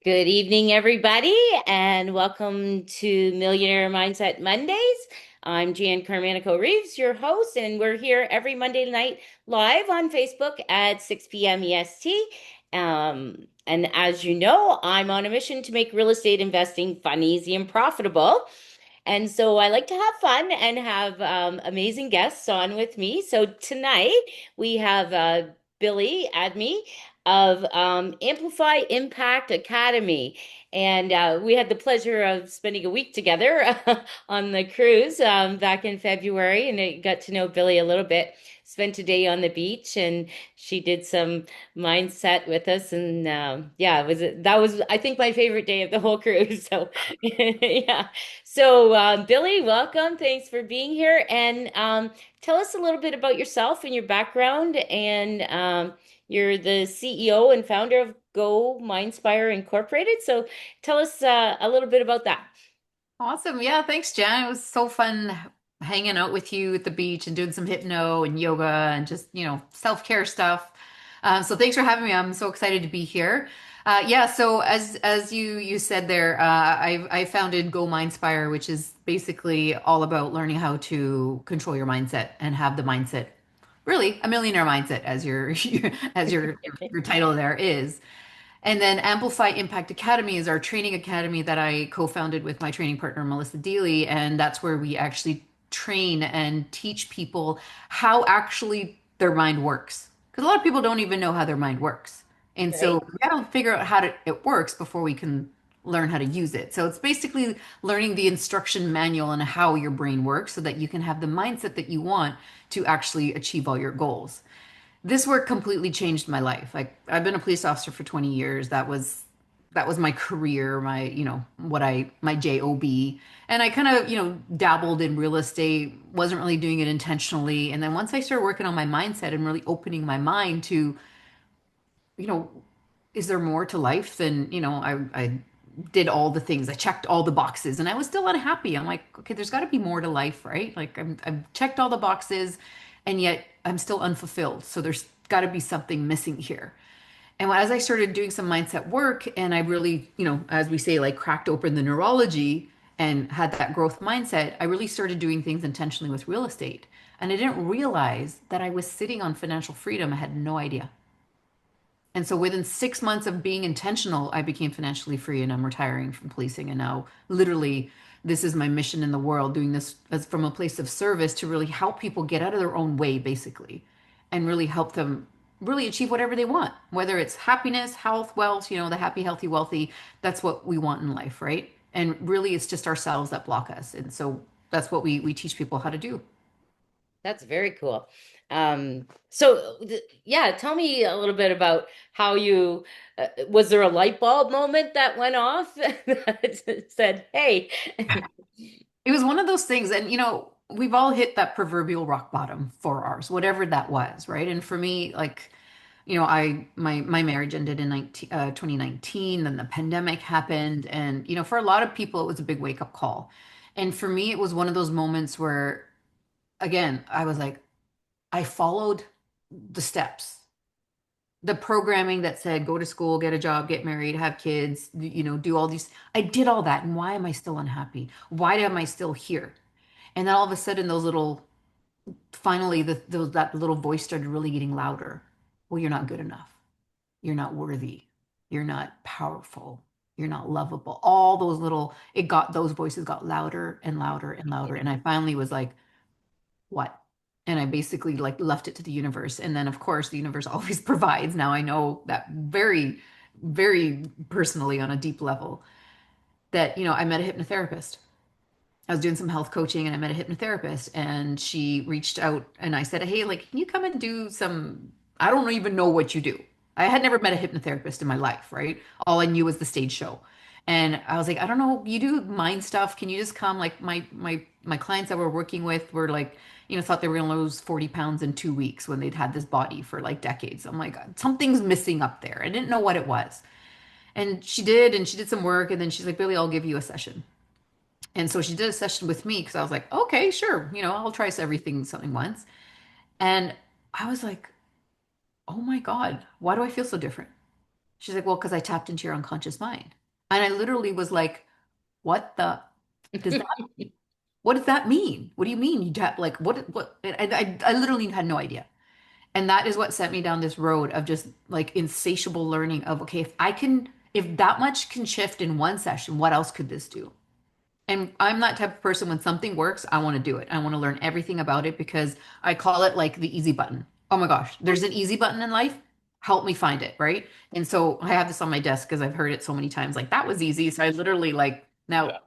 Good evening, everybody, and welcome to Millionaire Mindset Mondays. I'm Jan Carmanico Reeves, your host, and we're here every Monday night live on Facebook at 6 p.m. EST. And as you know, I'm on a mission to make real estate investing fun, easy, and profitable. And so I like to have fun and have amazing guests on with me. So tonight we have Billie Aadmi of Amplify Impact Academy. And we had the pleasure of spending a week together on the cruise back in February, and I got to know Billie a little bit. Spent a day on the beach, and she did some mindset with us, and yeah, that was I think my favorite day of the whole cruise. So yeah. So, Billie, welcome. Thanks for being here. And tell us a little bit about yourself and your background. And you're the CEO and founder of Go Mindspire Incorporated. So, tell us a little bit about that. Awesome. Yeah, thanks, Jen. It was so fun hanging out with you at the beach and doing some hypno and yoga and just, self-care stuff. So thanks for having me. I'm so excited to be here. Yeah, so as you said there, I founded Go Mindspire, which is basically all about learning how to control your mindset and have the mindset, really a millionaire mindset, as your as your title there is. And then Amplify Impact Academy is our training academy that I co-founded with my training partner, Melissa Deely. And that's where we actually train and teach people how actually their mind works. Because a lot of people don't even know how their mind works. And so Right. we got to figure out how it works before we can learn how to use it. So it's basically learning the instruction manual and how your brain works so that you can have the mindset that you want to actually achieve all your goals. This work completely changed my life. Like I've been a police officer for 20 years. That was my career, my, my job. And I kind of, dabbled in real estate, wasn't really doing it intentionally. And then once I started working on my mindset and really opening my mind to, you know, is there more to life than, I did all the things. I checked all the boxes and I was still unhappy. I'm like, okay, there's got to be more to life, right? Like I've checked all the boxes and yet I'm still unfulfilled. So there's got to be something missing here. And as I started doing some mindset work and I really, as we say, like cracked open the neurology and had that growth mindset, I really started doing things intentionally with real estate. And I didn't realize that I was sitting on financial freedom. I had no idea. And so within 6 months of being intentional, I became financially free and I'm retiring from policing. And now, literally, this is my mission in the world, doing this as from a place of service to really help people get out of their own way, basically, and really help them really achieve whatever they want, whether it's happiness, health, wealth, the happy, healthy, wealthy. That's what we want in life, right? And really, it's just ourselves that block us. And so that's what we teach people how to do. That's very cool. Yeah, tell me a little bit about how you was there a light bulb moment that went off that said, "Hey." It was one of those things, and we've all hit that proverbial rock bottom for ours, whatever that was, right? And for me, like, my marriage ended in 2019, then the pandemic happened, and for a lot of people, it was a big wake up call. And for me, it was one of those moments where, again, I was like, I followed the steps, the programming that said go to school, get a job, get married, have kids, do all these. I did all that, and why am I still unhappy? Why am I still here? And then all of a sudden, finally, that little voice started really getting louder. Well, you're not good enough. You're not worthy. You're not powerful. You're not lovable. All those voices got louder and louder and louder. And I finally was like, what? And I basically like left it to the universe. And then, of course, the universe always provides. Now I know that very, very personally on a deep level that, I met a hypnotherapist. I was doing some health coaching and I met a hypnotherapist and she reached out and I said, "Hey, like, can you come and do some, I don't even know what you do." I had never met a hypnotherapist in my life, right? All I knew was the stage show. And I was like, "I don't know, you do mind stuff. Can you just come?" Like my clients that we're working with were like, thought they were gonna lose 40 pounds in 2 weeks when they'd had this body for like decades. I'm like, something's missing up there. I didn't know what it was. And she did some work and then she's like, "Billy, I'll give you a session." And so she did a session with me because I was like, okay, sure, I'll try everything something once. And I was like, oh my God, why do I feel so different? She's like, well, because I tapped into your unconscious mind. And I literally was like, what the does that mean? What does that mean? What do you mean you tap like what I literally had no idea. And that is what sent me down this road of just like insatiable learning of okay, if that much can shift in one session, what else could this do? And I'm that type of person when something works, I want to do it. I want to learn everything about it because I call it like the easy button. Oh my gosh, there's an easy button in life. Help me find it, right? And so I have this on my desk because I've heard it so many times. Like that was easy. So I literally like now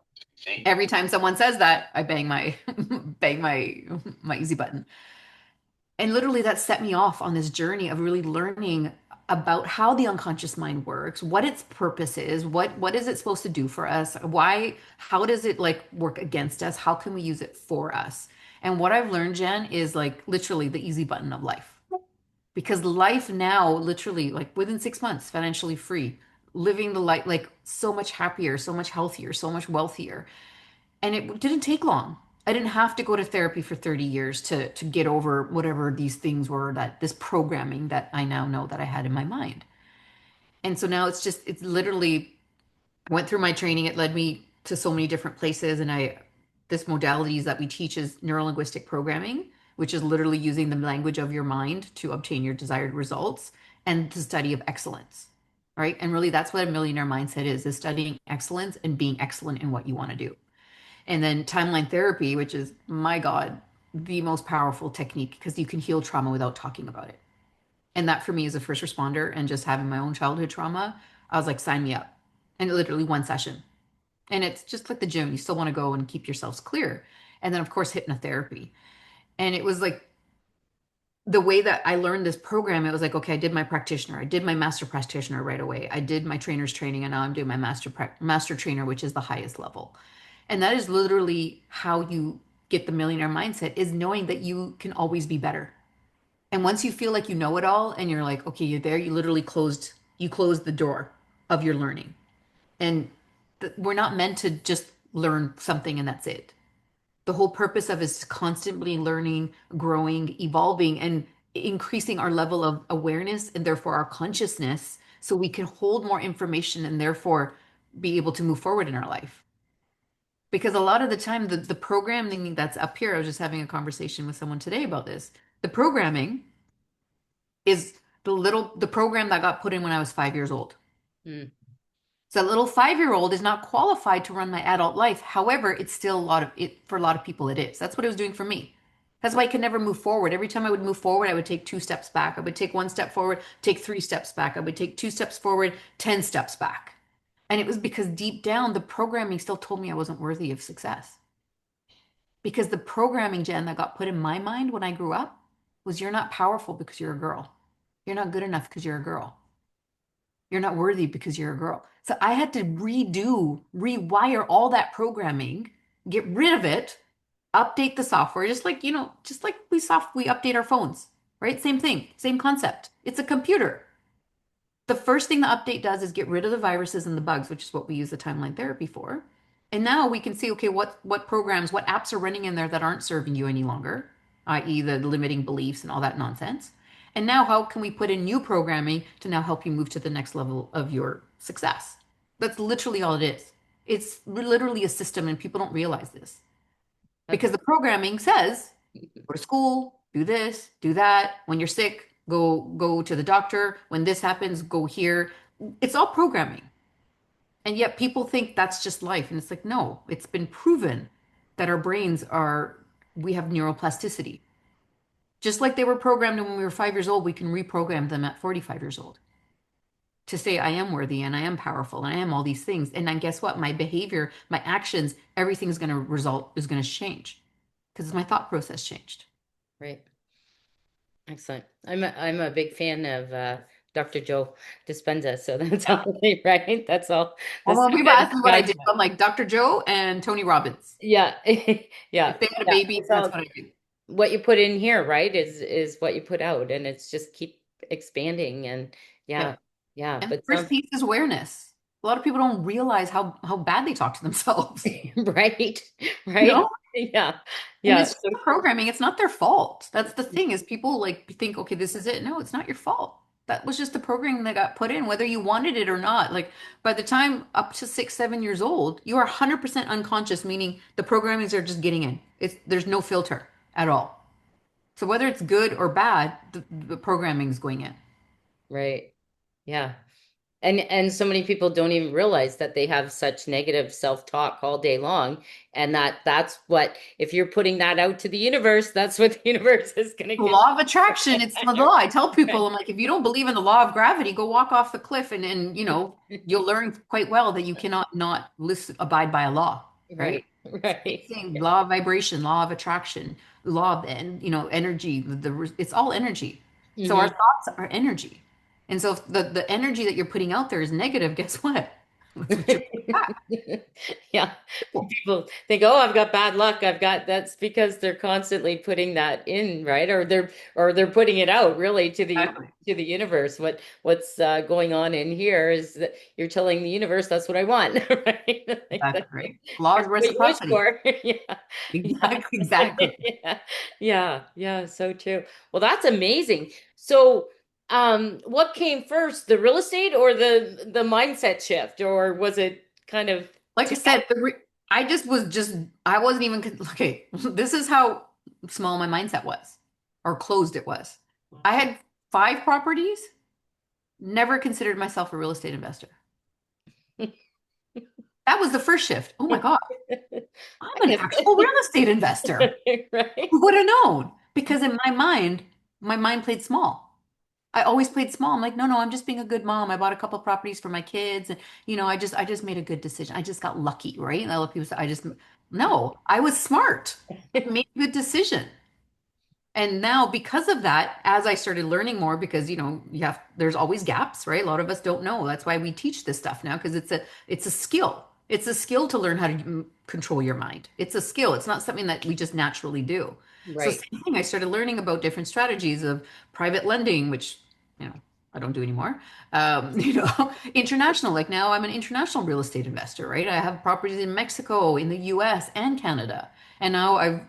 every time someone says that, I bang my bang my easy button. And literally that set me off on this journey of really learning about how the unconscious mind works, what its purpose is, what is it supposed to do for us, why, how does it like work against us, how can we use it for us? And what I've learned, Jen, is like literally the easy button of life. Because life now, literally, like within 6 months, financially free, living the life like so much happier, so much healthier, so much wealthier. And it didn't take long. I didn't have to go to therapy for 30 years to get over whatever these things were that this programming that I now know that I had in my mind. And so now it's literally went through my training. It led me to so many different places. And this modalities that we teach is neuro-linguistic programming, which is literally using the language of your mind to obtain your desired results and the study of excellence. Right. And really that's what a millionaire mindset is studying excellence and being excellent in what you want to do. And then timeline therapy, which is, my God, the most powerful technique because you can heal trauma without talking about it. And that for me as a first responder and just having my own childhood trauma, I was like, sign me up. And literally one session. And it's just like the gym. You still want to go and keep yourselves clear. And then, of course, hypnotherapy. And it was like the way that I learned this program, it was like, okay, I did my practitioner. I did my master practitioner right away. I did my trainer's training, and now I'm doing my master trainer, which is the highest level. And that is literally how you get the millionaire mindset is knowing that you can always be better. And once you feel like you know it all and you're like, okay, you're there, you closed the door of your learning. And we're not meant to just learn something and that's it. The whole purpose of is constantly learning, growing, evolving, and increasing our level of awareness and therefore our consciousness so we can hold more information and therefore be able to move forward in our life. Because a lot of the time, the programming that's up here, I was just having a conversation with someone today about this. The programming is the program that got put in when I was 5 years old. Mm, So that little 5 year old is not qualified to run my adult life. However, it's still a lot of it for a lot of people, it is. That's what it was doing for me. That's why I could never move forward. Every time I would move forward, I would take 2 steps back. I would take 1 step forward, take 3 steps back. I would take 2 steps forward, 10 steps back. And it was because deep down, the programming still told me I wasn't worthy of success. Because the programming, Jen, that got put in my mind when I grew up was you're not powerful because you're a girl. You're not good enough because you're a girl. You're not worthy because you're a girl. So I had to rewire all that programming, get rid of it, update the software, just like, just like we update our phones, right? Same thing, same concept. It's a computer. The first thing the update does is get rid of the viruses and the bugs, which is what we use the timeline therapy for. And now we can see, okay, what programs, what apps are running in there that aren't serving you any longer, i.e., the limiting beliefs and all that nonsense. And now how can we put in new programming to now help you move to the next level of your success? That's literally all it is. It's literally a system, and people don't realize this that's because the programming says go to school, do this, do that. When you're sick, go to the doctor. When this happens, go here. It's all programming. And yet people think that's just life. And it's like, no, it's been proven that our brains we have neuroplasticity. Just like they were programmed when we were 5 years old, we can reprogram them at 45 years old to say, I am worthy and I am powerful and I am all these things. And then guess what? My behavior, my actions, everything's going to is going to change because my thought process changed. right. Excellent. I'm a big fan of Dr. Joe Dispenza, so that's Yeah. all right. That's all the Although stuff people that ask me what I guides do, me. I'm like Dr. Joe and Tony Robbins. Yeah. Yeah. If they had a Yeah. baby, It's that's all what I do. what you put in here, right, is what you put out, and it's just keep expanding and yeah, Yep. yeah. And the But first sounds piece is awareness. A lot of people don't realize how bad they talk to themselves, right, you right. know? Yeah. And Yeah. it's just programming. It's not their fault. That's the thing is people like think, okay, this is it. No, it's not your fault. That was just the programming that got put in, whether you wanted it or not. Like by the time up to 6, 7 years old, you are 100% unconscious, meaning the programmings are just getting in. There's no filter at all. So whether it's good or bad, the programming is going in. Right. Yeah. And so many people don't even realize that they have such negative self-talk all day long, and that's what, if you're putting that out to the universe, that's what the universe is going to The give. law of attraction, it's the law. I tell people, I'm like, if you don't believe in the law of gravity, go walk off the cliff and you'll learn quite well that you cannot not abide by a law, right? Right. Same Right. thing, law of vibration, law of attraction, law of and energy. It's all energy. So our Hmm. thoughts are energy. And so if the energy that you're putting out there is negative, guess what? That's what you're putting back. Yeah. Simple. People think, oh, I've got bad luck. I've got, that's because they're constantly putting that in, right? Or they're putting it out really Exactly. to the universe. What's going on in here is that you're telling the universe that's what I want, right? Like Exactly. that's Right. Law of what you wish reciprocity. for. Yeah. Yeah. Exactly. Exactly. Yeah. Yeah. Yeah. So true. Well, that's amazing. So, what came first, the real estate or the mindset shift, or was it kind of Like I together? said, I just I wasn't even okay. This is how small my mindset was, or closed it was. I had 5 properties. Never considered myself a real estate investor. That was the first shift. Oh my God, I I'm an guess, actual real estate investor. right? Who would have known? Because in my mind played small. I always played small. I'm like, no, no, I'm just being a good mom. I bought a couple properties for my kids, and I just made a good decision. I just got lucky, right? And a lot of people say, no, I was smart. I made a good decision. And now because of that, as I started learning more, because there's always gaps, right? A lot of us don't know. That's why we teach this stuff now, because it's a skill. It's a skill to learn how to control your mind. It's a skill. It's not something that we just naturally do. So Right. same thing, I started learning about different strategies of private lending, which, you know, I don't do anymore. International, like now I'm an international real estate investor, right? I have properties in Mexico, in the US and Canada. And now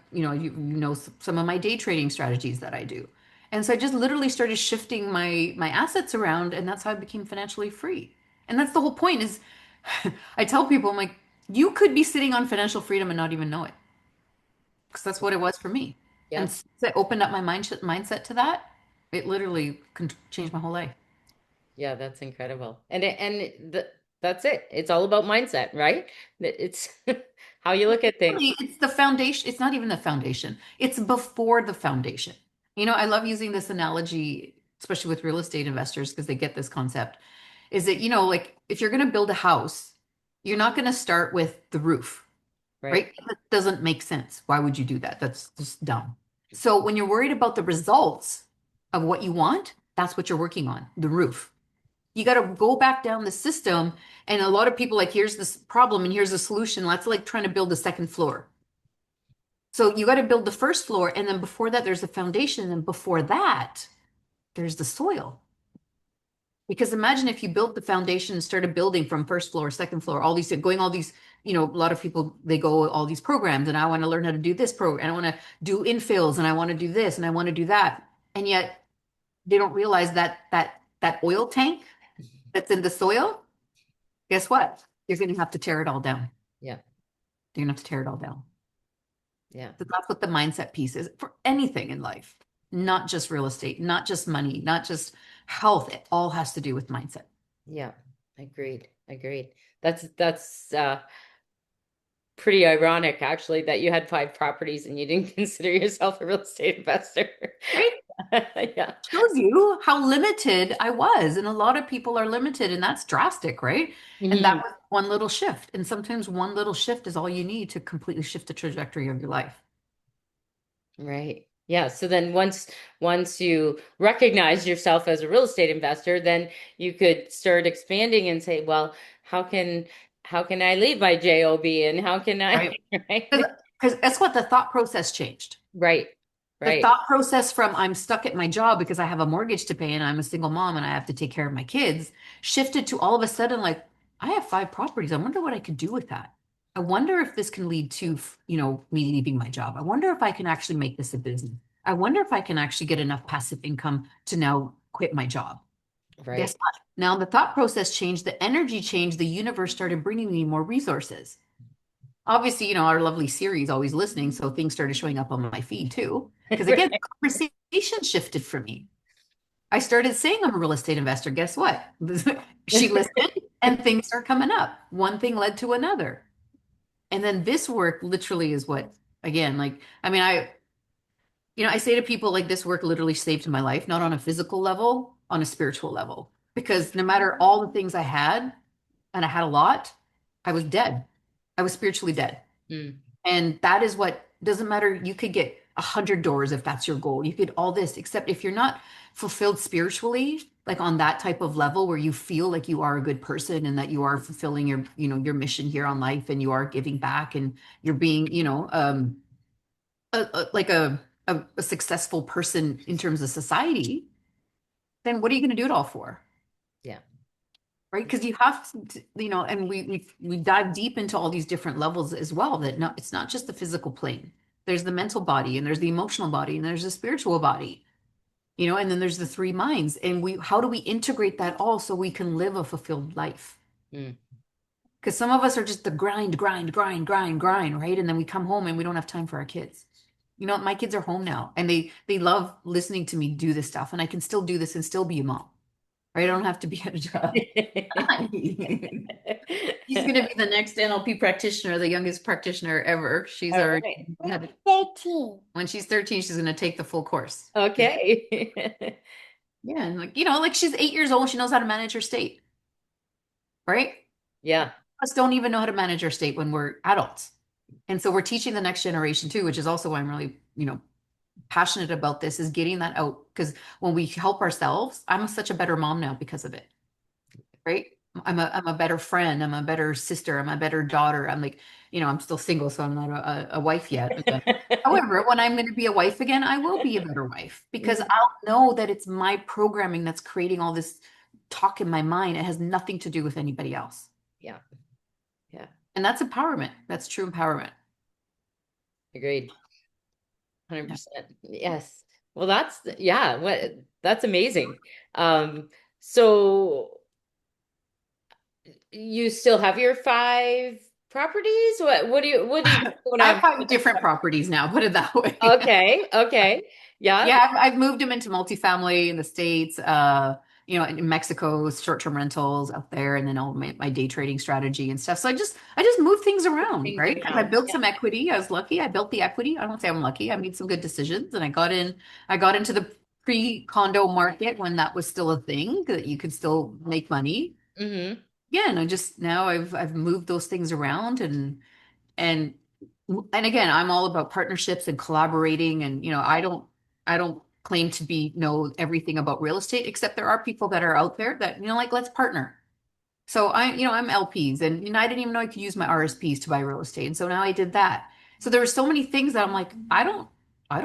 some of my day trading strategies that I do. And so I just literally started shifting my assets around, and that's how I became financially free. And that's the whole point is I tell people, I'm like, you could be sitting on financial freedom and not even know it. Because that's what it was for me. And Yep. since I opened up my mindset to that, it literally changed my whole life. Yeah, that's incredible. That's it. It's all about mindset, right? It's how you look at things. Really, it's the foundation. It's not even the foundation. It's before the foundation. I love using this analogy, especially with real estate investors, because they get this concept. Is that, like if you're going to build a house, you're not going to start with the roof, Right. right? That doesn't make sense. Why would you do that? That's just dumb. So when you're worried about the results of what you want, that's what you're working on, the roof. You got to go back down the system. And a lot of people like, here's this problem and here's the solution. That's like trying to build the second floor. So you got to build the first floor, and then before that, there's the foundation, and before that, there's the soil. Because imagine if you built the foundation and started building from first floor, second floor, all these, a lot of people they go all these programs, and I want to learn how to do this program, and I want to do infills, and I want to do this, and I want to do that, and yet they don't realize that oil tank that's in the soil. Guess what? You're going to have to tear it all down. Yeah. You're going to have to tear it all down. Yeah. So that's what the mindset piece is for anything in life, not just real estate, not just money, not just health. It all has to do with mindset. Yeah. Agreed. Agreed. That's pretty ironic actually that you had 5 properties and you didn't consider yourself a real estate investor. Right? Yeah. Shows you how limited I was. And a lot of people are limited, and that's drastic, right? And that Mhm. was one little shift. And sometimes one little shift is all you need to completely shift the trajectory of your life. Right. Yeah. So then once you recognize yourself as a real estate investor, then you could start expanding and say, well, how can how can I leave my job and how can I, Right? right? Because that's what the thought process changed. Right. The Right. thought process from I'm stuck at my job because I have a mortgage to pay and I'm a single mom and I have to take care of my kids shifted to all of a sudden like I have 5 properties. I wonder what I could do with that. I wonder if this can lead to, me leaving my job. I wonder if I can actually make this a business. I wonder if I can actually get enough passive income to now quit my job. Right. Guess what? Now the thought process changed, the energy changed, the universe started bringing me more resources. Obviously, our lovely Siri's always listening, so things started showing up on my feed too. Because again, the Right. conversation shifted for me. I started saying I'm a real estate investor. Guess what? She listened and things are coming up. One thing led to another. And then this work literally is what, again, like, I mean, I say to people like this work literally saved my life, not on a physical level, on a spiritual level. Because no matter all the things I had, and I had a lot, I was dead. I was spiritually dead. Mm, And that is what doesn't matter. You could get 100 doors if that's your goal. You could all this, except if you're not fulfilled spiritually, like on that type of level where you feel like you are a good person and that you are fulfilling your mission here on life and you are giving back and you're being, like a successful person in terms of society, then what are you going to do it all for? yeah. Right? Because you have to, and we dive deep into all these different levels as well. That not It's not just the physical plane. There's the mental body, and there's the emotional body, and there's the spiritual body. And then there's the three minds. And we how do we integrate that all so we can live a fulfilled life? Mm. Because some of us are just the grind, grind, grind, grind, grind, right? And then we come home and we don't have time for our kids. My kids are home now, and they love listening to me do this stuff, and I can still do this and still be a mom. Right? I don't have to be at a job. She's going to be the next NLP practitioner, the youngest practitioner ever. She's All already right. had 13. When she's 13, she's going to take the full course. Okay. Yeah, and like she's 8 years old, she knows how to manage her state, right? Yeah. Us don't even know how to manage our state when we're adults. And so we're teaching the next generation too, which is also why I'm really, passionate about this is getting that out. Because when we help ourselves, I'm such a better mom now because of it. Right? I'm a better friend. I'm a better sister. I'm a better daughter. I'm like, I'm still single, so I'm not a wife yet. But however, when I'm going to be a wife again, I will be a better wife because Mhm. I'll know that it's my programming that's creating all this talk in my mind. It has nothing to do with anybody else. Yeah. Yeah. And that's empowerment. That's true empowerment. Agreed. Yeah. 100%. Yes. Well, yeah, that's amazing. So you still have your five properties? What do you got going I have on? 5 different properties now, put it that way. Okay. Okay. Yeah. Yeah, I've moved them into multifamily in the States, in Mexico, short-term rentals out there, and then all my day trading strategy and stuff. So I just move things around, Things right? Because I around. built Yeah. some equity. I was lucky. I built the equity. I don't say I'm lucky. I made some good decisions and I got into the pre-condo market when that was still a thing that you could still make money. Hmm. Yeah, and now I've moved those things around and and again, I'm all about partnerships and collaborating. And I don't claim to be know everything about real estate, except there are people that are out there that like let's partner. So I'm LPs, and I didn't even know I could use my RSPs to buy real estate, and so now I did that. So there were so many things that I'm like, I don't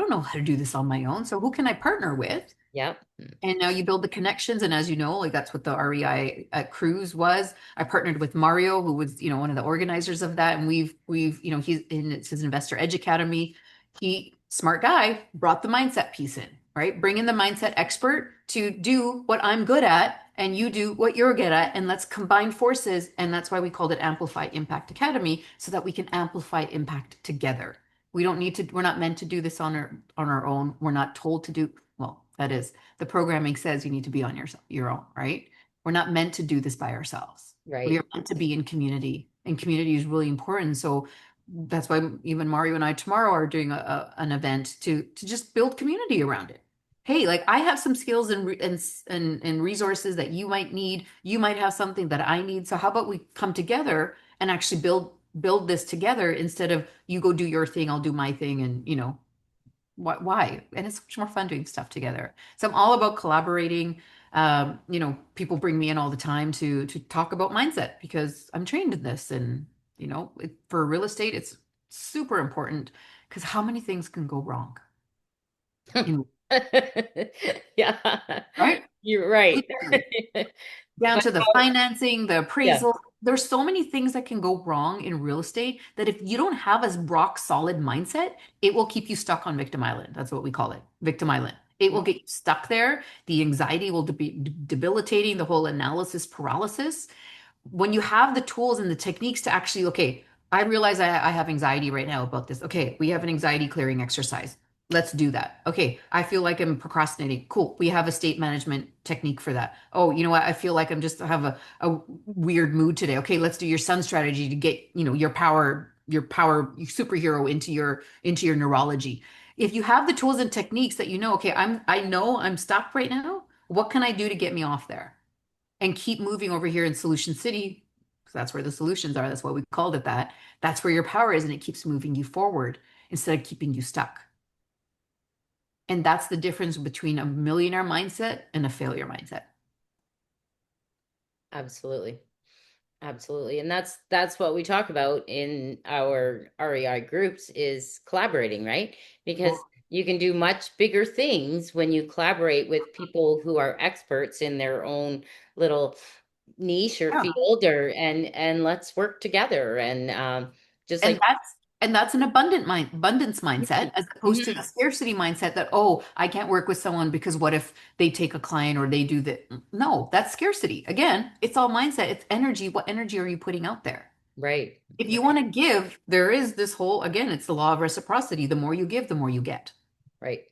know how to do this on my own. So who can I partner with? Yeah. And now you build the connections. And as you know, like that's what the REI cruise was. I partnered with Mario, who was, one of the organizers of that. And we've, it's his Investor Edge Academy. Smart guy, brought the mindset piece in, right? Bring in the mindset expert to do what I'm good at and you do what you're good at. And let's combine forces. And that's why we called it Amplify Impact Academy, so that we can amplify impact together. We're not meant to do this on our own. We're not told to do, well, that is the programming says you need to be on your own, right? We're not meant to do this by ourselves. We Right. are meant to be in community, and community is really important. So that's why even Mario and I tomorrow are doing an event to just build community around it. Hey, like I have some skills and resources that you might need. You might have something that I need. So how about we come together and actually build this together instead of you go do your thing, I'll do my thing, and why? And it's much more fun doing stuff together. So I'm all about collaborating. People bring me in all the time to talk about mindset because I'm trained in this, and for real estate, it's super important because how many things can go wrong? You Yeah. right? You're right. Literally. Down But to the financing, the yeah. appraisal. There's so many things that can go wrong in real estate that if you don't have a rock solid mindset, it will keep you stuck on victim island. That's what we call it, victim island. It will Mhm. get you stuck there. The anxiety will be debilitating, the whole analysis paralysis. When you have the tools and the techniques to actually, okay, I realize I have anxiety right now about this. Okay, we have an anxiety clearing exercise. Let's do that. Okay, I feel like I'm procrastinating. Cool. We have a state management technique for that. Oh, you know what? I feel like I'm just have a weird mood today. Okay, let's do your sun strategy to get, your superhero into your neurology. If you have the tools and techniques that okay, I know I'm stuck right now. What can I do to get me off there? And keep moving over here in Solution City, because that's where the solutions are. That's why we called it that. That's where your power is, and it keeps moving you forward instead of keeping you stuck. And that's the difference between a millionaire mindset and a failure mindset. Absolutely. Absolutely. And that's what we talk about in our REI groups is collaborating, right? Because Well, you can do much bigger things when you collaborate with people who are experts in their own little niche or yeah. field and let's work together and just And like that's an abundance mindset Mhm. as opposed to the Mhm. scarcity mindset that, oh, I can't work with someone because what if they take a client or they do that? No, that's scarcity. Again, it's all mindset. It's energy. What energy are you putting out there? Right, If you right, want to give, there is this whole, again, it's the law of reciprocity. The more you give, the more you get. right,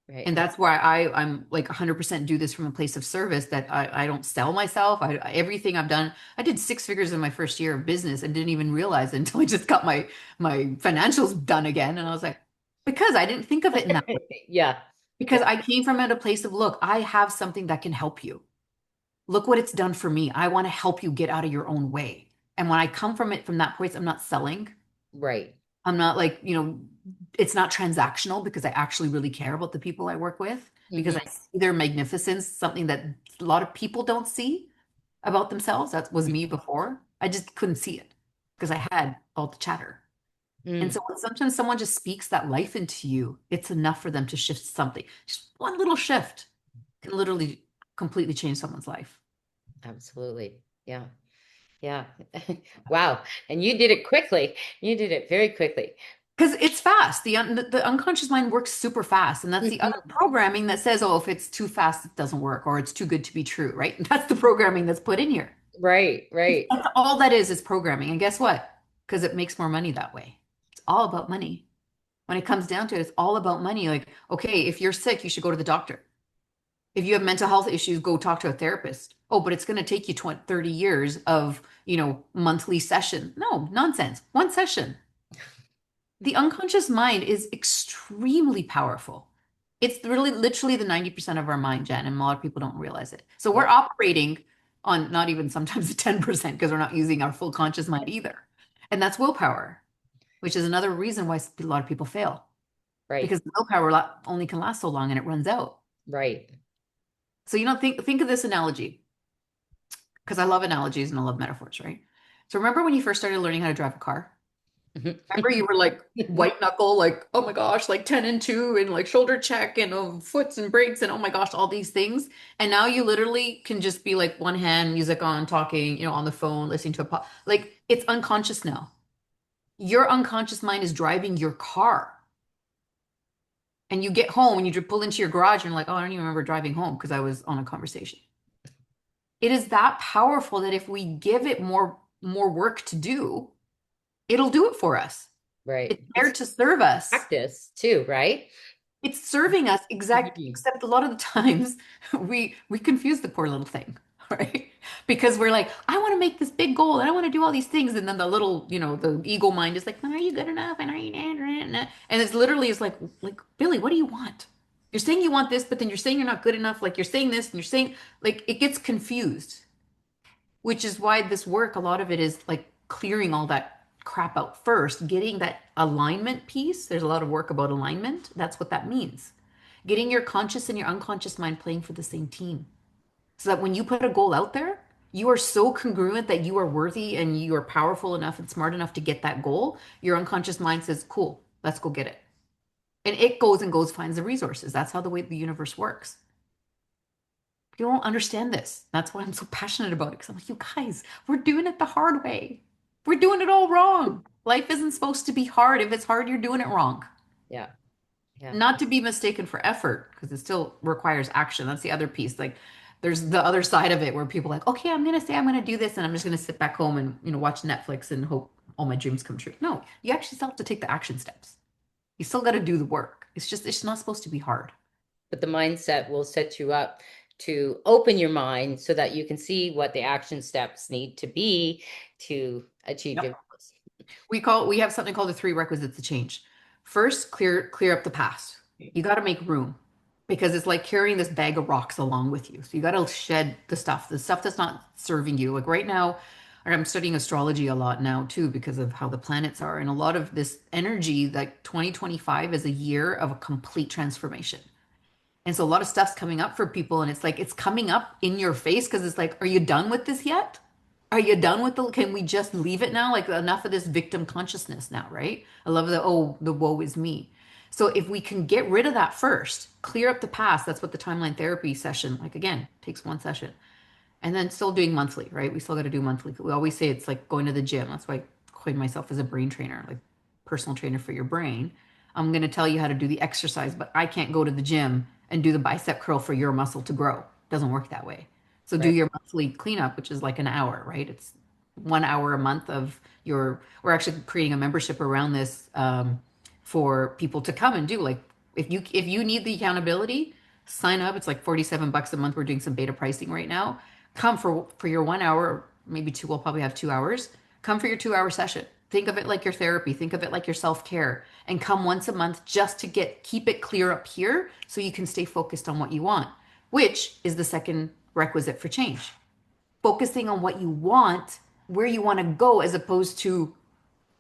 right. And that's why I'm like 100% do this from a place of service that I don't sell myself. Everything I've done, I did six figures in my first year of business and didn't even realize it until I just got my financials done again. And I was like, because I didn't think of it in that way. Yeah. Because Yeah. I came from at a place of, look, I have something that can help you. Look what it's done for me. I want to help you get out of your own way. And when I come from it from that place, I'm not selling. Right. I'm not like, it's not transactional because I actually really care about the people I work with because I Hmm. see their magnificence, something that a lot of people don't see about themselves. That was me before. I just couldn't see it because I had all the chatter. And Mm, so when sometimes someone just speaks that life into you, it's enough for them to shift something. Just one little shift can literally completely change someone's life. absolutely. Yeah. Yeah. Wow. And you did it quickly. You did it very quickly. Because it's fast. The unconscious mind works super fast. And that's the other Mhm. programming that says, oh, if it's too fast, it doesn't work, or it's too good to be true, right? And that's the programming that's put in here. Right, right, That's all that is programming. And guess what? Because it makes more money that way. It's all about money. When it comes down to it, it's all about money. Like, okay, if you're sick, you should go to the doctor. If you have mental health issues, go talk to a therapist. Oh, but it's going to take you 20, 30 years of, monthly session. No, nonsense. One session. The unconscious mind is extremely powerful. It's really literally the 90% of our mind, Jen, and a lot of people don't realize it. So we're right, operating on not even sometimes the 10% because we're not using our full conscious mind either. And that's willpower, which is another reason why a lot of people fail right, because willpower only can last so long and it runs out. right. So think of this analogy because I love analogies and I love metaphors, right? So remember when you first started learning how to drive a car? Remember you were like white knuckle, like, oh my gosh, like 10 and 2 and like shoulder check and foots and brakes and oh my gosh, all these things. And now you literally can just be like one hand, music on, talking, on the phone, listening to a pop. Like it's unconscious now. Your unconscious mind is driving your car. And you get home and you pull into your garage and you're like, oh, I don't even remember driving home because I was on a conversation. It is that powerful that if we give it more work to do, it'll do it for us. Right. It's there It's to serve us. practice too, right? It's serving us Mhm. except a lot of the times we confuse the poor little thing, right? Because we're like, I want to make this big goal and I want to do all these things. And then the little, the ego mind is like, are you good enough? And are you and it's literally is like, Billy, what do you want? You're saying you want this, but then you're saying you're not good enough. Like you're saying this and you're saying like it gets confused, which is why this work, a lot of it is like clearing all that crap out first, getting that alignment piece. There's a lot of work about alignment. That's what that means. Getting your conscious and your unconscious mind playing for the same team. So that when you put a goal out there, you are so congruent that you are worthy and you are powerful enough and smart enough to get that goal. Your unconscious mind says, cool, let's go get it. And it goes and goes, finds the resources. That's how the way the universe works. You don't understand this. That's why I'm so passionate about it. Because I'm like, you guys, we're doing it the hard way. We're doing it all wrong. Life isn't supposed to be hard. If it's hard, you're doing it wrong. Yeah. Yeah. Not to be mistaken for effort, because it still requires action. That's the other piece. Like there's the other side of it where people are like, okay, I'm gonna say I'm gonna do this and I'm just gonna sit back home and watch Netflix and hope all my dreams come true. No, you actually still have to take the action steps. You still got to do the work. It's not supposed to be hard. But the mindset will set you up to open your mind so that you can see what the action steps need to be to achieve your Yep. goals. We have something called the three requisites to change. First, clear up the past. You got to make room because it's like carrying this bag of rocks along with you. So you got to shed the stuff that's not serving you. Like right now, I'm studying astrology a lot now too because of how the planets are, and a lot of this energy. Like 2025 is a year of a complete transformation. And so a lot of stuff's coming up for people, and it's like it's coming up in your face because it's like, are you done with this yet? Are you done with can we just leave it now? Like enough of this victim consciousness now, right? I love the woe is me. So if we can get rid of that first, clear up the past, that's what the timeline therapy session, like again, takes one session. And then still doing monthly, right? We still got to do monthly. We always say it's like going to the gym. That's why I coined myself as a brain trainer, like personal trainer for your brain. I'm going to tell you how to do the exercise, but I can't go to the gym and do the bicep curl for your muscle to grow. It doesn't work that way. So do Right. your monthly cleanup, which is like an hour, right? It's 1 hour a month of we're actually creating a membership around this for people to come and do. Like if you need the accountability, sign up. It's like $47 a month. We're doing some beta pricing right now. Come for your 1 hour, maybe two. We'll probably have 2 hours. Come for your 2 hour session. Think of it like your therapy. Think of it like your self-care, and come once a month just to keep it clear up here so you can stay focused on what you want, which is the second requisite for change. Focusing on what you want, where you want to go, as opposed to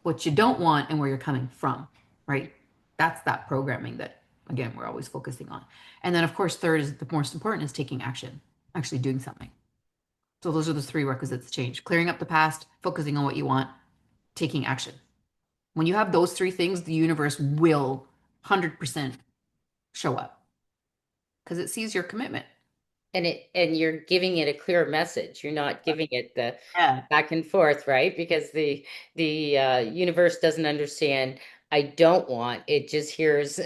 what you don't want and where you're coming from, right? That's that programming that, again, we're always focusing on. And then, of course, third is the most important is taking action, actually doing something. So those are the three requisites to change: clearing up the past, focusing on what you want, taking action. When you have those three things, the universe will 100% show up because it sees your commitment. And you're giving it a clear message. You're not giving it the Yeah. back and forth, right? Because the universe doesn't understand I don't want. It just hears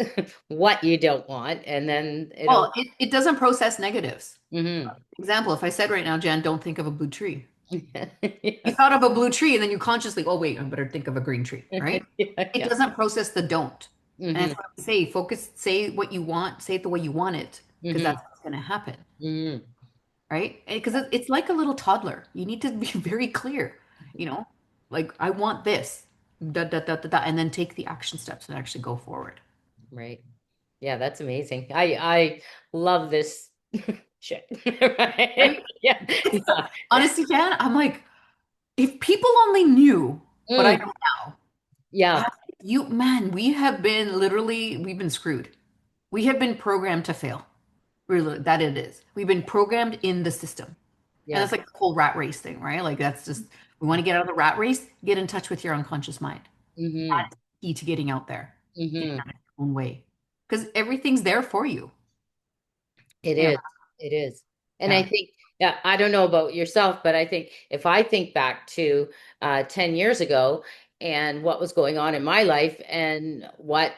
what you don't want, and then it'll. Well, it doesn't process negatives. Mhm. Example, if I said right now, Jan, don't think of a blue tree. You Yeah. thought of a blue tree and then you consciously, oh, wait, I better think of a green tree, right? Yeah, It yeah. doesn't process the don't. And Hmm. that's what I say, focus, say what you want, say it the way you want it, because Hmm. that's what's going to happen, Hmm. right? Because it's like a little toddler. You need to be very clear, you know, like I want this, da, da, da, da, da, and then take the action steps and actually go forward. Right. Yeah, that's amazing. I love this shit. Right? Right? Yeah. Yeah. Honestly, Jan, I'm like, if people only knew what I Mm, know now, yeah. man, we've been screwed. We have been programmed to fail. Really, that it is. We've been programmed in the system. And Yeah. that's like the whole rat race thing, right? Like that's just, we want to get out of the rat race, get in touch with your unconscious mind. Hmm. That's key to getting out there, getting Hmm. out of your own way. Because everything's there for you. It You know, is. It is. And I yeah. think, yeah, I don't know about yourself, but I think if I think back to 10 years ago and what was going on in my life and what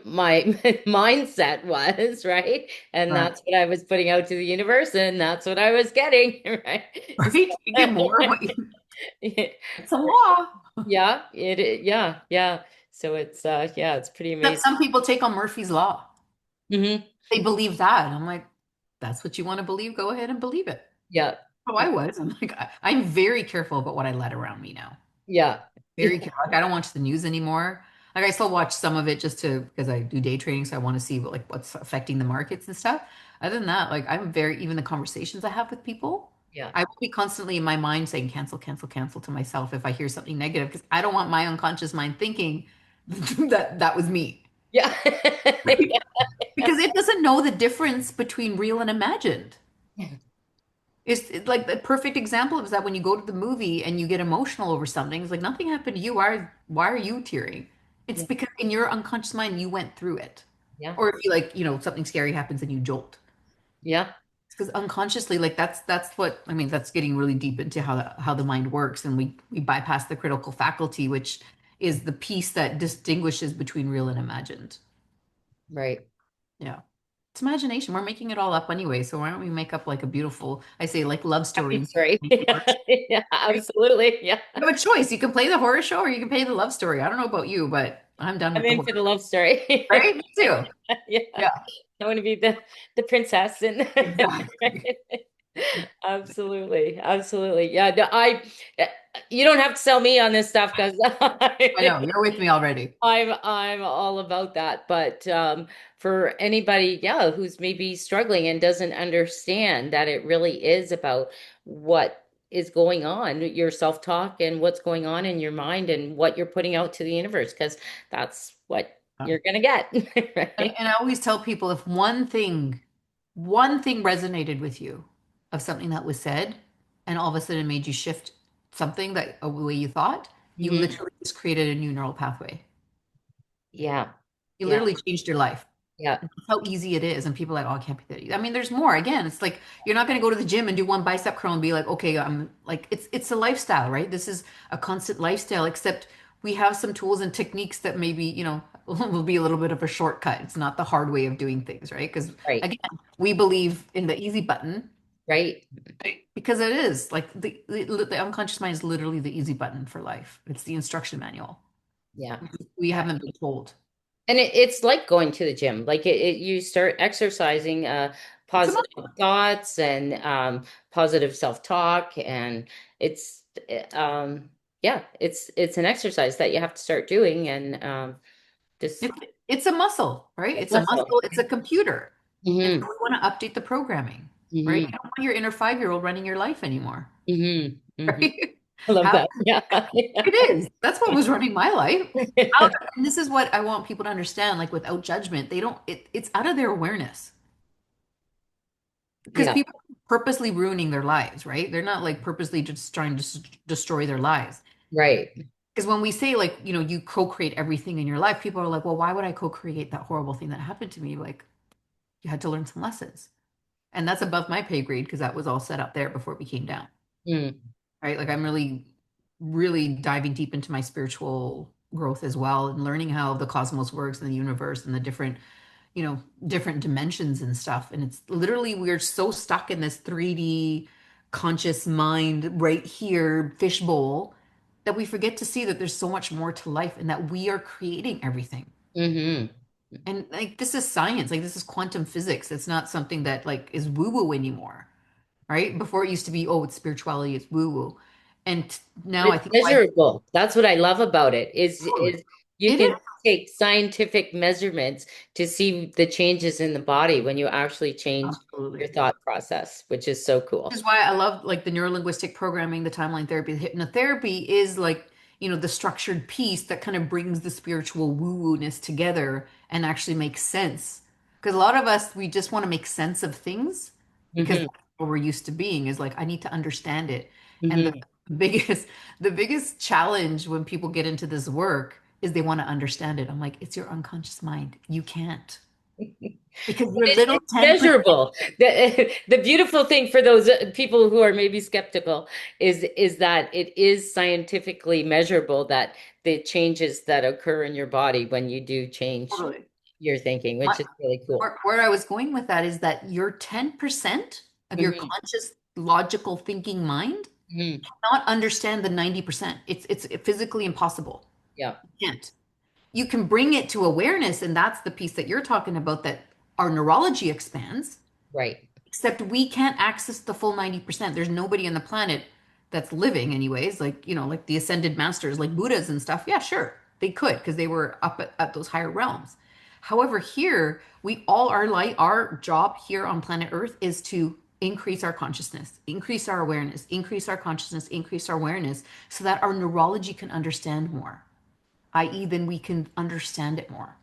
my mindset was, right? And Right. that's what I was putting out to the universe, and that's what I was getting, right? Right? You get more of what you, So- it's a law. yeah, yeah, yeah. So it's yeah, it's pretty That amazing. some people take on Murphy's Law. Hmm. They believe that. And I'm like, that's what you want to believe? Go ahead and believe it. Yeah. Oh, I was. I'm like, I'm very careful about what I let around me now. Yeah. Very careful. Like I don't watch the news anymore. Like I still watch some of it just to because I do day trading, so I want to see what's affecting the markets and stuff. Other than that, like I'm very even the conversations I have with people, Yeah. I will be constantly in my mind saying cancel, cancel, cancel to myself if I hear something negative because I don't want my unconscious mind thinking that was me. Yeah. Right? Because it doesn't know the difference between real and imagined. It's like the perfect example is that when you go to the movie and you get emotional over something, it's like nothing happened to you. Why are you tearing? It's Yeah. because in your unconscious mind you went through it. Yeah. Or if you like, something scary happens and you jolt. Yeah. It's because unconsciously, like that's what I mean, that's getting really deep into how the mind works. And we bypass the critical faculty, which is the piece that distinguishes between real and imagined. Right. Yeah. It's imagination. We're making it all up anyway. So why don't we make up like a beautiful, I say like love story. Happy Instead story. of horror Yeah, show, yeah, right? absolutely. Yeah. You have a choice. You can play the horror show or you can play the love story. I don't know about you, but I'm done I'm with the in for horror. the love story. Right? Me too. Yeah. Yeah, I want to be the princess and exactly. absolutely. Absolutely. Yeah, no, you don't have to sell me on this stuff because I know. You're with me already. I'm all about that. But for anybody, yeah, who's maybe struggling and doesn't understand that it really is about what is going on, your self-talk and what's going on in your mind and what you're putting out to the universe, because that's what you're gonna get, right? And I always tell people if one thing resonated with you of something that was said, and all of a sudden made you shift something that a way you thought, you Hmm. literally just created a new neural pathway. Yeah. You Yeah. literally changed your life. Yeah. That's how easy it is. And people are like, oh, it can't be that easy. I mean, there's more. Again, it's like you're not going to go to the gym and do one bicep curl and be like, okay, I'm like, it's a lifestyle, right? This is a constant lifestyle, except we have some tools and techniques that maybe, will be a little bit of a shortcut. It's not the hard way of doing things, right? Because Right. again, we believe in the easy button Right. because it is like the unconscious mind is literally the easy button for life. It's the instruction manual. Yeah. We haven't been told. And it's like going to the gym. Like you start exercising It's a positive thoughts and positive self-talk, and it's yeah, it's an exercise that you have to start doing, and just It's a muscle, right? It's a muscle. muscle, it's a computer. And Hmm. so we want to update the programming, right? You Hmm. don't want your inner 5-year-old running your life anymore, Hmm. Hmm. right? I love How that. Yeah. it is. That's what was running my life. And this is what I want people to understand, like without judgment, they don't, it's out of their awareness because Yeah. people are purposely ruining their lives, right? They're not like purposely just trying to destroy their lives. Right. Because when we say like, you co-create everything in your life, people are like, well, why would I co-create that horrible thing that happened to me? Like, you had to learn some lessons. And that's above my pay grade because that was all set up there before it became down. Mm. Right. Like I'm really, really diving deep into my spiritual growth as well and learning how the cosmos works and the universe and the different dimensions and stuff. And it's literally, we're so stuck in this 3D conscious mind right here, fishbowl, that we forget to see that there's so much more to life and that we are creating everything. Hmm. And like this is science, like this is quantum physics. It's not something that like is woo-woo anymore, right? Before it used to be, oh, it's spirituality, it's woo-woo. And now I It's think why measurable. That's what I love about it is you it is can take scientific measurements to see the changes in the body when you actually change your absolutely. thought process, which is so Which cool. is why I love like the neuro-linguistic programming, the timeline therapy, the hypnotherapy is like, the structured piece that kind of brings the spiritual woo-woo-ness together and actually makes sense. Because a lot of us, we just want to make sense of things because Hmm. that's what we're used to being is like, I need to understand it. And the Hmm. biggest, the biggest challenge when people get into this work is they want to understand it. I'm like, it's your unconscious mind. You can't. Because your little It's 10%. measurable. The beautiful thing for those people who are maybe skeptical is that it is scientifically measurable that the changes that occur in your body when you do change Totally. your thinking, which My- is really cool. where I was going with that is that your 10% of your Hmm. conscious logical thinking mind Hmm. cannot understand the 90%. It's physically impossible. Yeah. You can't. You can bring it to awareness, and that's the piece that you're talking about that our neurology expands. Right. Except we can't access the full 90%. There's nobody on the planet that's living, anyways, like, like the ascended masters, like Buddhas and stuff. Yeah, sure, they could because they were up at those higher realms. However, here, we all are like, our job here on planet Earth is to increase our consciousness, increase our awareness, increase our consciousness, increase our awareness so that our neurology can understand more, i.e., then we can understand it more.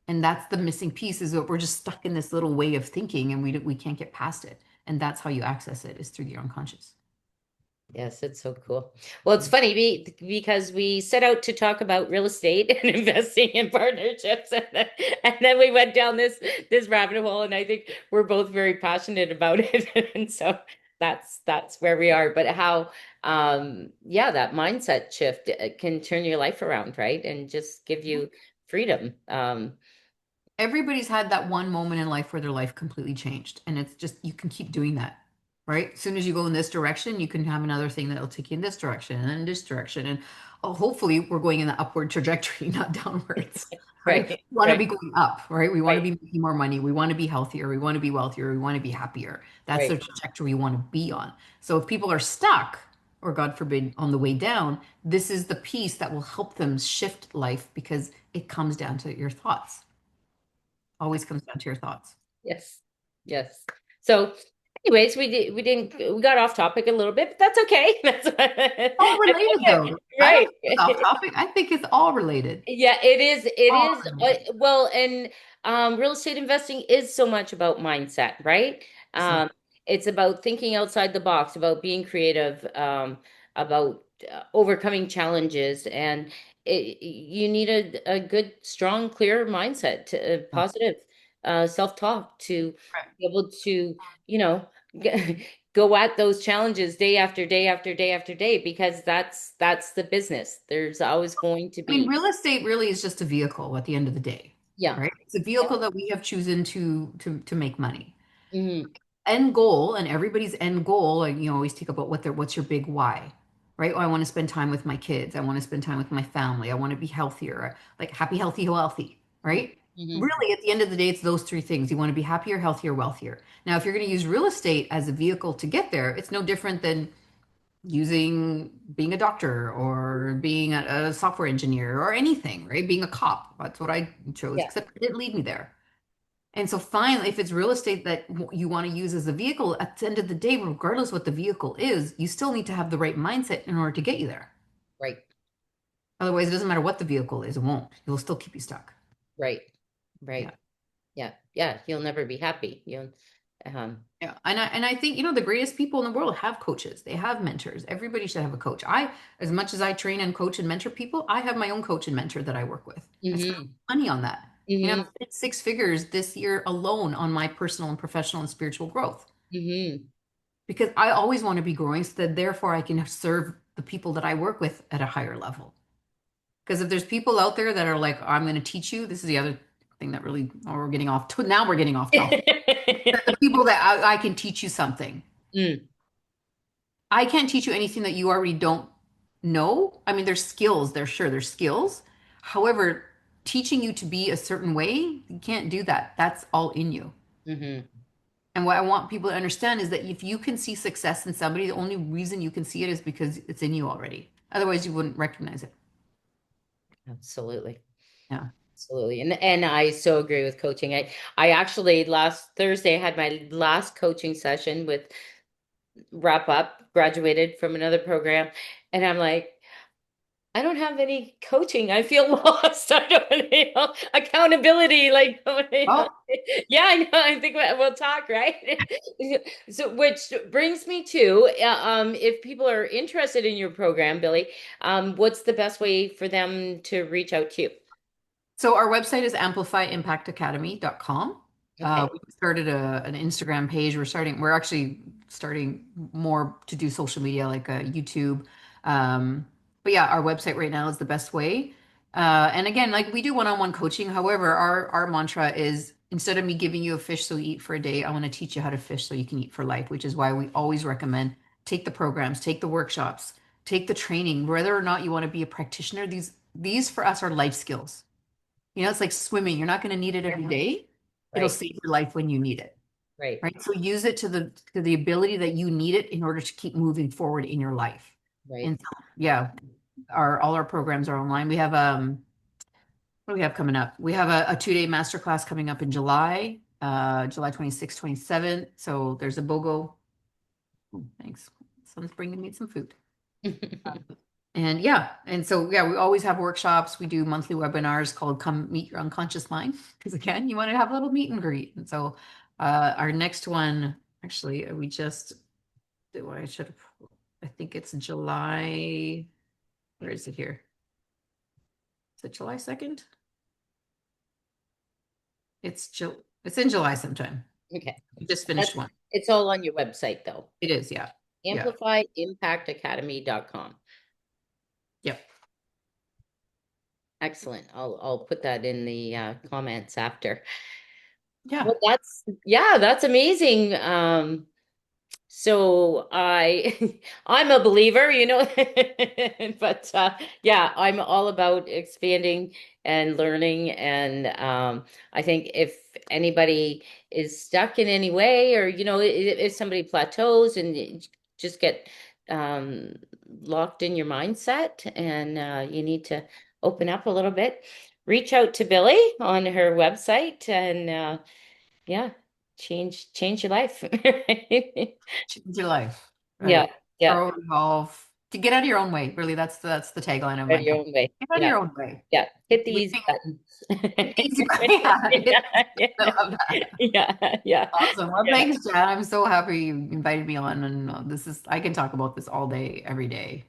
And that's the missing piece is that we're just stuck in this little way of thinking and we can't get past it. And that's how you access it is through your unconscious. Yes, it's so cool. Well, it's funny because we set out to talk about real estate and investing in partnerships, and then we went down this rabbit hole, and I think we're both very passionate about it, and so that's where we are. But how, yeah, that mindset shift can turn your life around, right, and just give you freedom. everybody's had that one moment in life where their life completely changed. And it's just, you can keep doing that, right? As soon as you go in this direction, you can have another thing that'll take you in this direction and then this direction. And hopefully we're going in the upward trajectory, not downwards, right? Right, We want to right, be going up, right? We want to right, be making more money. We want to be healthier. We want to be wealthier. We want to be happier. That's the right. trajectory we want to be on. So if people are stuck, or God forbid, on the way down, this is the piece that will help them shift life because it comes down to your thoughts. Always comes down to your thoughts. Yes. Yes. So anyways, we got off topic a little bit, but that's okay. All That's related okay. though. I don't Right. think it's off topic. I think it's all related. Yeah, it is. It All is. related. Well, and real estate investing is so much about mindset, right? So, Um, it's about thinking outside the box, about being creative, about overcoming challenges, and you need a good, strong, clear mindset, to, yeah. positive self-talk to Right. be able to, you know, go at those challenges day after day after day after day, because that's the business. There's always going to I mean, be. real estate really is just a vehicle at the end of the day, Yeah. right? It's a vehicle that we have chosen to make money. Hmm. End goal, and everybody's end goal, like you always think about what's your big why, right? Oh, I want to spend time with my kids. I want to spend time with my family. I want to be healthier, like happy, healthy, wealthy, right? Hmm. Really, at the end of the day, it's those three things. You want to be happier, healthier, wealthier. Now, if you're going to use real estate as a vehicle to get there, it's no different than using being a doctor or being a software engineer or anything, right? Being a cop. That's what I chose, Yeah. except it didn't lead me there. And so finally, if it's real estate that you want to use as a vehicle, at the end of the day, regardless what the vehicle is, you still need to have the right mindset in order to get you there. Right. Otherwise, it doesn't matter what the vehicle is, it won't. It'll still keep you stuck. Right. Yeah. Right. Yeah. Yeah. You'll never be happy. You'll, um, Yeah. And I think, the greatest people in the world have coaches. They have mentors. Everybody should have a coach. As much as I train and coach and mentor people, I have my own coach and mentor that I work with. I spend hmm money on that. I've hmm spent 6 figures this year alone on my personal and professional and spiritual growth hmm because I always want to be growing so that therefore I can serve the people that I work with at a higher level. Because if there's people out there that are like, I'm going to teach you, this is the other thing that really, oh, we're getting off to now we're getting off topic. The people that I can teach you something. Mm, I can't teach you anything that you already don't know. I mean, there's skills, there's skills. However, teaching you to be a certain way, you can't do that. That's all in you. hmm And what I want people to understand is that if you can see success in somebody, the only reason you can see it is because it's in you already. Otherwise, you wouldn't recognize it. Absolutely. Yeah. Absolutely. And I so agree with coaching. I actually last Thursday had my last coaching session with wrap up, graduated from another program, and I'm like, I don't have any coaching. I feel lost. I don't, accountability. Like, Well, yeah, I know. I think we'll talk, right? So, which brings me to, if people are interested in your program, Billy, what's the best way for them to reach out to you? so our website is amplifyimpactacademy.com. Okay. We started an Instagram page. We're actually starting more to do social media like YouTube. But yeah, our website right now is the best way. And again, like we do one-on-one coaching. However, our mantra is instead of me giving you a fish so you eat for a day, I want to teach you how to fish so you can eat for life, which is why we always recommend take the programs, take the workshops, take the training, whether or not you want to be a practitioner. These for us are life skills. It's like swimming. You're not going to need it every day. It'll Right. save your life when you need it, Right. right? So use it to the ability that you need it in order to keep moving forward in your life. Right. And so, yeah, all our programs are online. We have what do we have coming up? We have a 2-day masterclass coming up in July, July 26th, 27th. So there's a BOGO. Oh, thanks. Someone's bringing me some food. And yeah, and so yeah, we always have workshops. We do monthly webinars called Come Meet Your Unconscious Mind. Because again, you want to have a little meet and greet. And so our next one, actually, we just I should have I think it's July. Where is it here? Is it July 2nd? It's in July sometime. Okay. We just finished That's one. it's all on your website though. It is, yeah. Yeah. AmplifyImpactAcademy.com. Yep. Excellent. I'll put that in the comments after. Yeah. Well, that's amazing. So I'm a believer, but yeah, I'm all about expanding and learning. And I think if anybody is stuck in any way, or if somebody plateaus and you just get um, locked in your mindset, and you need to open up a little bit, reach out to Billy on her website, and yeah, change your life. Change your life. Yeah, Right. yeah. Grow, evolve. To get out of your own way. Really, that's the tagline of Go my your company. own way. Get out of Yeah, your own way. yeah. Hit the easy Leaving button. it easy. Yeah. I Yeah, love that. yeah, yeah, Awesome. Well, yeah. thanks, Jan. I'm so happy you invited me on, and I can talk about this all day, every day.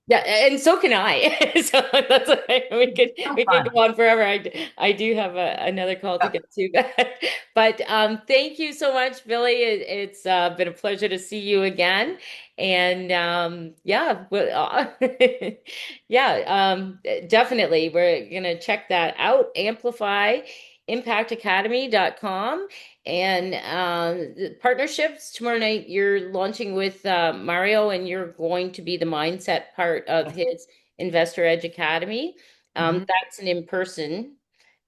Yeah, and so can I. So that's okay. We could So we could fun. go on forever. I do have another call to Yep. get to, but thank you so much, Billy. It's been a pleasure to see you again, and yeah, yeah, definitely. We're gonna check that out. AmplifyImpactAcademy.com. And the partnerships tomorrow night, you're launching with Mario, and you're going to be the mindset part of his Investor Edge Academy. Mhm. That's an in-person.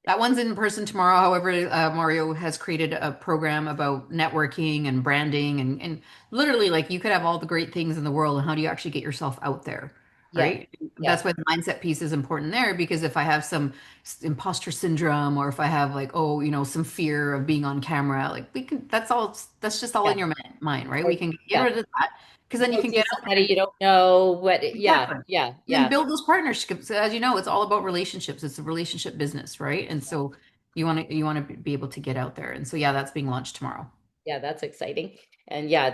That one's in person tomorrow. However, Mario has created a program about networking and branding and literally like you could have all the great things in the world and how do you actually get yourself out there, Yeah, right? yeah, That's why the mindset piece is important there because if I have some imposter syndrome or if I have like, oh, some fear of being on camera, like that's just all yeah, in your mind, right? or, We can get yeah. rid of that because then you Go can see get out there somebody and you don't know yeah, exactly. yeah, Then yeah, build those partnerships. As you know, it's all about relationships. It's a relationship business, right? And so you want to be able to get out there. And so yeah, that's being launched tomorrow. yeah, that's exciting. And yeah,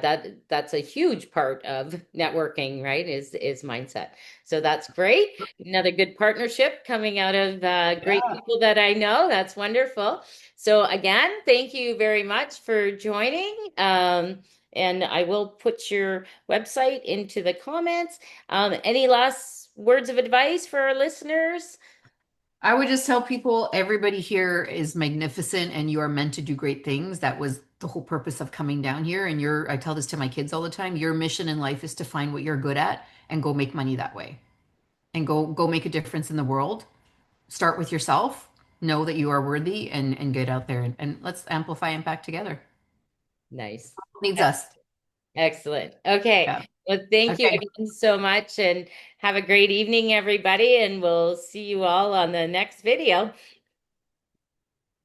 that's a huge part of networking, right? Is mindset. So that's great. Another good partnership coming out of great Yeah. people that I know. That's wonderful. So again, thank you very much for joining. And I will put your website into the comments. Any last words of advice for our listeners? I would just tell people everybody here is magnificent and you are meant to do great things. That was the whole purpose of coming down here. And I tell this to my kids all the time, your mission in life is to find what you're good at and go make money that way and go make a difference in the world. Start with yourself, know that you are worthy and get out there and let's amplify impact together. Nice. Needs us. Excellent. Okay. Yeah. Well, thank you Okay. again so much, and have a great evening, everybody. And we'll see you all on the next video.